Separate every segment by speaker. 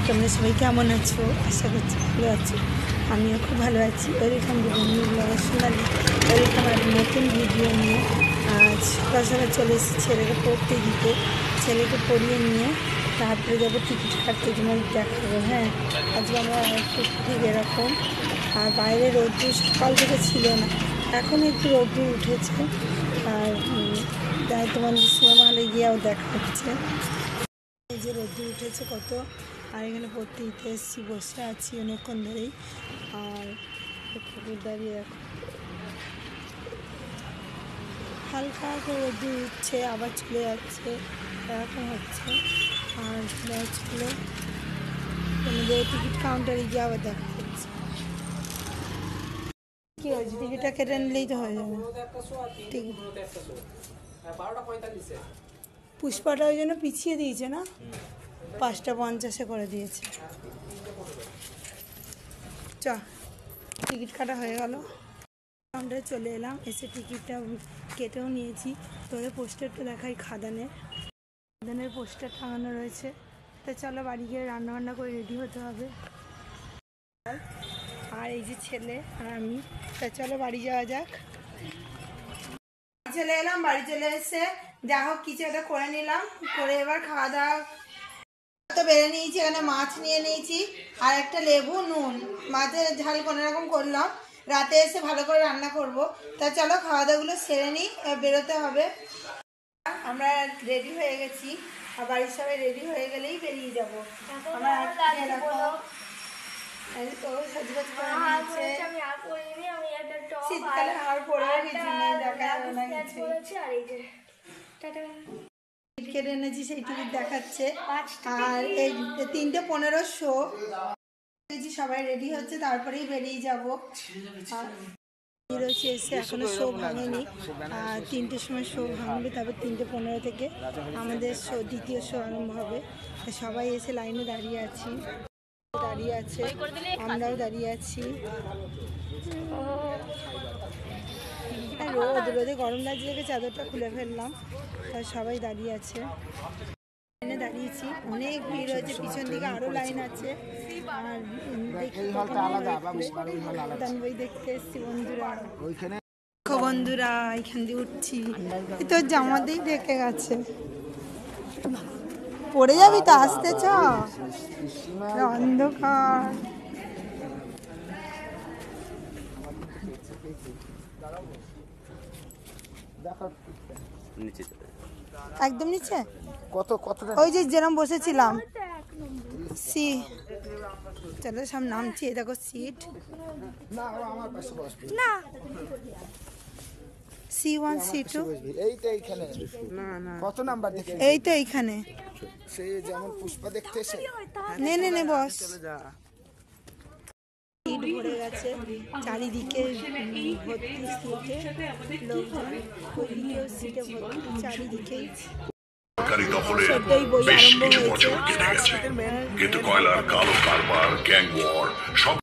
Speaker 1: তোমরা সবাই কেমন আছো? আশা করছি ভালো আছো। আমিও খুব ভালো আছি। ওয়েলকাম সোনালি, ওয়েলকাম আর নতুন ভিডিও নিয়ে। আজ সকাল সকাল চলে এসেছি ছেলেকে পড়তে দিতে। ছেলেকে পড়িয়ে নিয়ে তারপরে যাবো টিকিট কাটতে, তোমাদের দেখাবো। হ্যাঁ, আজকে আমরা ঠিক এরকম। আর বাইরে রোদ্দুর সকাল থেকে ছিল না, এখন একটু রোদ্দুর উঠেছে। আর তাই তোমাদের সিনেমা হলে গিয়েও দেখা হচ্ছে। এই যে রোদ্দুর উঠেছে কত। আর এখানে পড়তে দিতে এসেছি, বসে আছি অনেকক্ষণ ধরেই। আর ঠাকুর দাঁড়িয়ে দেখো, হালকা করে রোদ্দুর উঠছে আবার চলে যাচ্ছে, এরকম হচ্ছে। আর চলে তোমাদের টিকিট কাউন্টারে গিয়ে আবার দেখা হচ্ছে। কী হয়েছে, টিকিটটা কেটে নিলেই তো হয়ে যাবে। ঠিক, পুষ্পাটা ওই জন্য পিছিয়ে দিয়েছে না, 5:50 করে দিয়েছে। চ, টিকিট কাটা হয়ে গেল, কাউন্টারে চলে এলাম। এসে টিকিটটা কেটেও নিয়েছি। তোদের পোস্টারটা দেখাই, খাদানের পোস্টার টাঙানো রয়েছে। তা চলো বাড়ি গিয়ে রান্নাবান্না করে রেডি হতে হবে। আর এই যে ছেলে আর আমি, তা চলো বাড়ি যাওয়া যাক। চলে এলাম, বাড়ি চলে এসে যা হোক কিছু একটা করে নিলাম, করে এবার খাওয়া দাওয়া তো বেড়ে নিয়েছি। এখানে মাছ নিয়ে নিয়েছি আর একটা লেবু, নুন, মাছের ঝাল কোনো রকম করলাম। রাতে এসে ভালো করে রান্না করব। তা চলো খাওয়া দাওয়াগুলো সেরে নিই, বেরোতে হবে। আমরা রেডি হয়ে গেছি, আর বাড়ির সবাই রেডি হয়ে গেলেই বেরিয়ে যাবো। শীতকালে আর পরেও কিছু নেই, দেখা যাবে না কিছু। কেটে এনেছি, সেই টিকিট দেখাচ্ছে। আর এই 3:15 শো, সবাই রেডি হচ্ছে, তারপরেই বেরিয়ে যাবো। রয়েছে এসে এখনো শো ভাঙেনি, আর 3টের সময় শো ভাঙবে, তারপর 3:15 থেকে আমাদের শো, দ্বিতীয় শো আরম্ভ হবে। সবাই এসে লাইনে দাঁড়িয়ে আছে, আমরাও দাঁড়িয়ে আছি। রোদে গরম লাগছে দেখে চাদরটা খুলে ফেললাম। সবাই দাঁড়িয়ে আছে, লাইনে দাঁড়িয়েছি, অনেক ভিড় হয়েছে, পিছন দিকে আরো লাইন আছে। আর দেখতে এসছি বন্ধুরা, এখান দিয়ে উঠছি, তোর জামাতেই দেখে গেছে। পড়ে যাবি তো, আসতেছ, অন্ধকার। একদম নিচে ওই যে যেরকম বসেছিলাম, চলো সব নামছি। দেখো সিট না, C1 C2
Speaker 2: কত নাম্বার দেখে,
Speaker 1: এই তো এইখানে।
Speaker 2: সেই যেমন পুষ্পা দেখতে এসে
Speaker 1: নে বস। সিট ভরে গেছে চারিদিকে, ভর্তি সিটে লোকজন, ওইদিকেও সিটে ভর্তি, চারিদিকেই।
Speaker 3: সরকারি দখলে বেশ কিছু বছর কেটে গেছে, কিন্তু কয়লার কালো কারবার, গ্যাং ওয়ার সব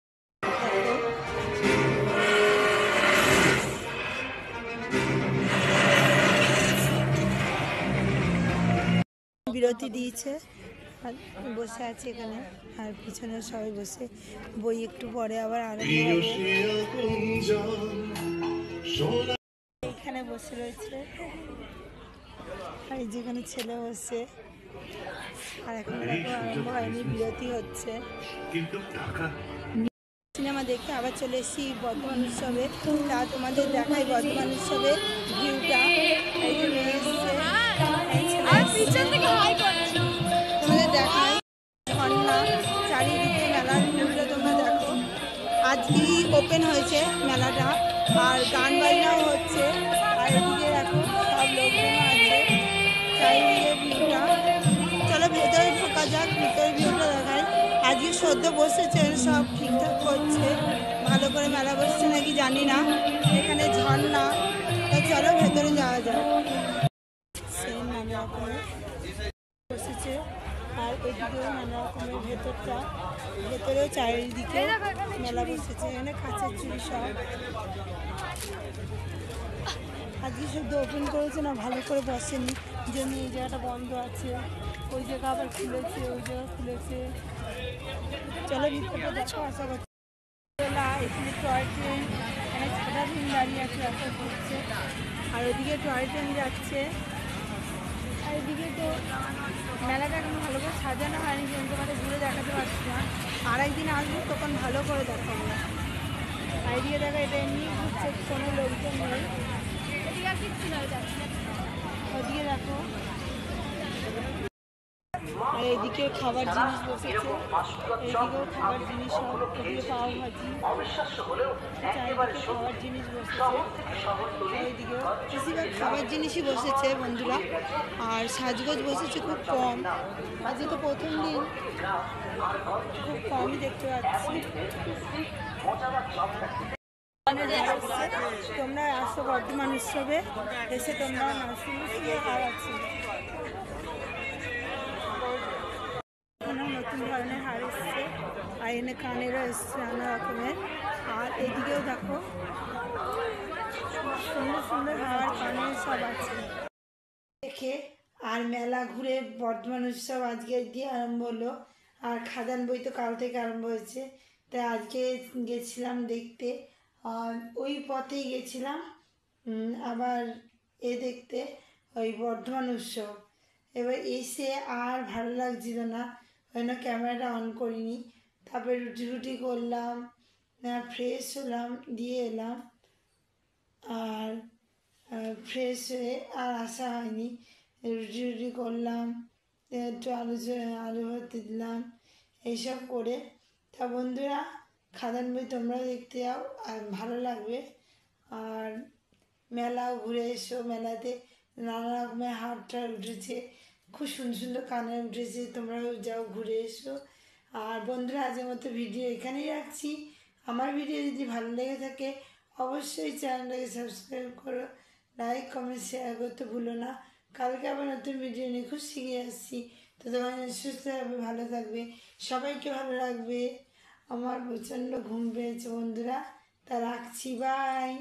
Speaker 1: বিরতি দিয়েছে, আর বসে আছে এখানে। আর পিছনে সবাই বসে বই, একটু পরে আবার আরম্ভ হবে। এখানে বসে রয়েছে, আর যেখানে ছেলে বসে। আর এখন আরম্ভ হয়নি, বিরতি হচ্ছে। সিনেমা দেখে আবার চলে এসেছি বর্ধমান উৎসবে। তা তোমাদের দেখাই বর্ধমান উৎসবে ভিউটা। তোমাদের দেখাই ঝর্ণা, চারিদিকে মেলার ভিউটা তোমরা দেখো। আজকেই ওপেন হয়েছে মেলাটা, আর গান বাজনাও হচ্ছে। আর এদিকে দেখো সব লোকজন আছে, চারিদিকে ভিউটা। চলো ভেতরে ঢোকা যাক, ভিতরে ভিউটা দেখায়। আজকে সদ্য বসেছে, সব ঠিকঠাক করছে, ভালো করে মেলা বসছে নাকি জানি না। এখানে ঝর্ণা, তো চলো ভেতরে যাওয়া যাক। সেই নানা রকমের বসেছে, আর এদিকেও নানা রকমের ভেতরেও চারিদিকে মেলা বসেছে। এখানে কাঁচের চুড়ি সব আজকে শুধু ওপেন করেছে না, ভালো করে বসেনি, জন্য এই জায়গাটা বন্ধ আছে। ওই জায়গা আবার খুলেছে, ওই জায়গা খুলেছে। চলো ভিতরটা দেখো, আশা করছি। এখানে টয় ট্রেন, এখানে সাদা ট্রেন দাঁড়িয়ে আছে, রাস্তা ঘুরছে। আর ওইদিকে টয় ট্রেন যাচ্ছে। আর এদিকে তো মেলাটা এখন ভালো করে সাজানো হয়নি, কিন্তু তোমাদের ঘুরে দেখাতে পারছি না। আর একদিন আসবো, তখন ভালো করে দেখাবো। আর এদিকে দেখো, এটা এমনি ঘুরছে, কোনো লোকজন নেই। ওদিকে দেখো, আর এদিকে খাবার জিনিস বসেছে, এদিকেও খাবার জিনিস সব, এদিকে পাও ভাজি, চারিদিকে খাবার জিনিস বসেছে, এইদিকেও বেশিরভাগ খাবার জিনিসই বসেছে বন্ধুরা। আর সাজগোজ বসেছে খুব কম, আজকে তো প্রথম দিন, খুব কমই দেখতে পাচ্ছি। তোমরা আসো বর্ধমান উৎসবে, এসে তোমরা নাচ শুনে আর আছে নতুন ধরনের হার এসছে, আর এনে কানেরও এসছে নানা রকমের। আর এদিকেও দেখো সুন্দর সুন্দর হার কানের সব আছে দেখে। আর মেলা ঘুরে বর্ধমান উৎসব আজকে দিয়ে আরম্ভ হলো। আর খাদান বই তো কাল থেকে আরম্ভ হয়েছে, তাই আজকে গেছিলাম দেখতে। আর ওই পথেই গেছিলাম আবার দেখতে ওই বর্ধমান উৎসব। এবার এসে আর ভালো লাগছিল না, ওই জন্য ক্যামেরাটা অন করিনি। তারপরে রুটি রুটি করলাম, ফ্রেশ হলাম, দিয়ে এলাম। আর ফ্রেশ হয়ে আর আসা হয়নি। রুটি রুটি করলাম, একটু আলু ভর্তি দিলাম, এইসব করে। তা বন্ধুরা, খাদান বই তোমরাও দেখতে যাও, আর ভালো লাগবে। আর মেলাও ঘুরে এসো, মেলাতে নানা রকমের হার টার উঠেছে, খুব সুন্দর সুন্দর কানের উঠেছে, তোমরাও যাও ঘুরে এসো। আর বন্ধুরা, আজকের মতো ভিডিও এখানেই রাখছি। আমার ভিডিও যদি ভালো লেগে থাকে অবশ্যই চ্যানেলটাকে সাবস্ক্রাইব করো, লাইক কমেন্ট শেয়ার করতে ভুলো না। কালকে আবার নতুন ভিডিও নিয়ে খুব শিখে আসছি। তো তোমার সুস্থ থাকবে, ভালো থাকবে, সবাইকে ভালো রাখবে। আমার প্রচণ্ড ঘুম পেয়েছে বন্ধুরা, তা রাখছি, বাই।